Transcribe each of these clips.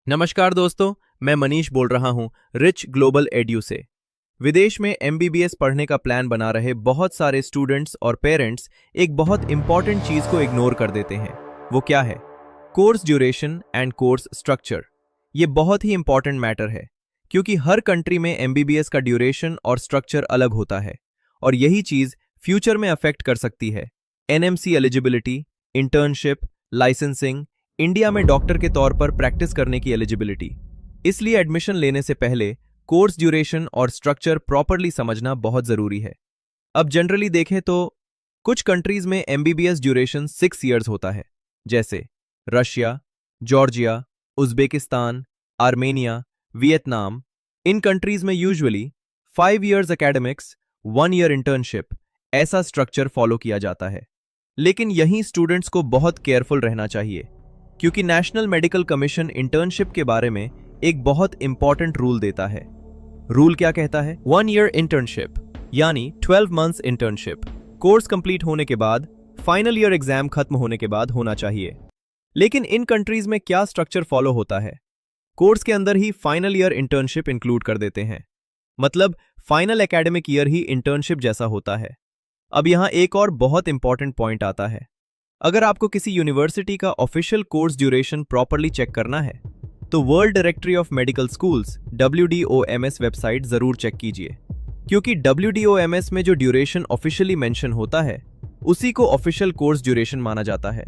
नमस्कार दोस्तों, मैं मनीष बोल रहा हूं रिच ग्लोबल एड्यू से। विदेश में एमबीबीएस पढ़ने का प्लान बना रहे बहुत सारे स्टूडेंट्स और पेरेंट्स एक बहुत इंपॉर्टेंट चीज को इग्नोर कर देते हैं। वो क्या है? Course duration and course structure. ये बहुत ही इंपॉर्टेंट मैटर है क्योंकि हर कंट्री में एमबीबीएस का ड्यूरेशन और स्ट्रक्चर अलग होता है और यही चीज फ्यूचर में अफेक्ट कर सकती है NMC eligibility, internship, licensing, India में डॉक्टर के तौर पर प्रैक्टिस करने की एलिजिबिलिटी। इसलिए एडमिशन लेने से पहले कोर्स ड्यूरेशन और स्ट्रक्चर प्रॉपरली समझना बहुत जरूरी है। अब जनरली देखें तो कुछ कंट्रीज में एमबीबीएस ड्यूरेशन 6 इयर्स होता है, जैसे Russia, Georgia, Uzbekistan, Armenia, Vietnam. इन कंट्रीज में usually 5 years academics, 1 year internship, ऐसा स्ट्रक्चर फॉलो किया जाता है। लेकिन यहीं स्टूडेंट्स को बहुत केयरफुल रहना चाहिए क्योंकि नेशनल मेडिकल कमीशन इंटर्नशिप के बारे में एक बहुत इंपॉर्टेंट रूल देता है। रूल क्या कहता है? 1 ईयर इंटर्नशिप यानी 12 मंथ्स इंटर्नशिप कोर्स कंप्लीट होने के बाद, फाइनल ईयर एग्जाम खत्म होने के बाद होना चाहिए। लेकिन इन कंट्रीज में क्या स्ट्रक्चर फॉलो होता है? कोर्स के अंदर ही फाइनल ईयर इंटर्नशिप इंक्लूड कर देते हैं, मतलब फाइनल एकेडमिक ईयर ही इंटर्नशिप जैसा होता है। अब यहां एक और बहुत इंपॉर्टेंट पॉइंट आता है। अगर आपको किसी यूनिवर्सिटी का official course duration properly check करना है तो world directory of medical schools WDOMS website जरूर चेक कीजिए, क्योंकि WDOMS में जो ड्यूरेशन ऑफिशियली मेंशन होता है उसी को ऑफिशियल कोर्स ड्यूरेशन माना जाता है।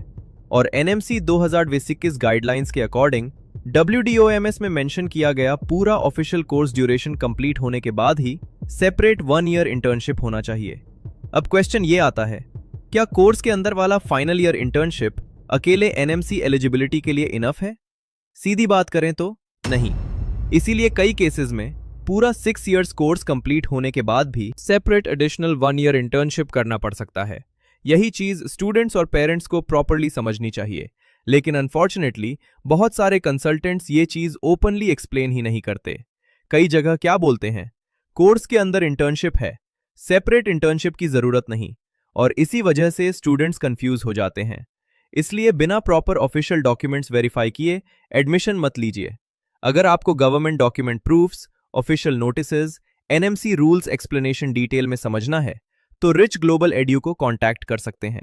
और NMC 2021 गाइडलाइंस के अकॉर्डिंग WDOMS में मेंशन किया गया पूरा ऑफिशियल कोर्स ड्यूरेशन कंप्लीट होने के बाद ही सेपरेट 1 ईयर इंटर्नशिप होना चाहिए। अब क्वेश्चन ये आता है, क्या कोर्स के अंदर वाला फाइनल ईयर इंटर्नशिप अकेले एनएमसी एलिजिबिलिटी के लिए इनफ है? सीधी बात करें तो नहीं। इसीलिए कई केसेस में पूरा 6 इयर्स कोर्स कंप्लीट होने के बाद भी सेपरेट एडिशनल 1 ईयर इंटर्नशिप करना पड़ सकता है। यही चीज स्टूडेंट्स और पेरेंट्स को प्रॉपरली समझनी चाहिए। लेकिन अनफॉर्चुनेटली बहुत सारे कंसल्टेंट्स ये चीज ओपनली एक्सप्लेन ही नहीं करते। कई जगह क्या बोलते हैं, कोर्स के अंदर इंटर्नशिप है, सेपरेट इंटर्नशिप की जरूरत नहीं, और इसी वजह से स्टूडेंट्स कंफ्यूज हो जाते हैं। इसलिए बिना प्रॉपर ऑफिशियल डॉक्यूमेंट्स वेरीफाई किए एडमिशन मत लीजिए। अगर आपको government document proofs, official notices, NMC rules explanation detail में समझना है तो रिच ग्लोबल एड्यू को कांटेक्ट कर सकते हैं।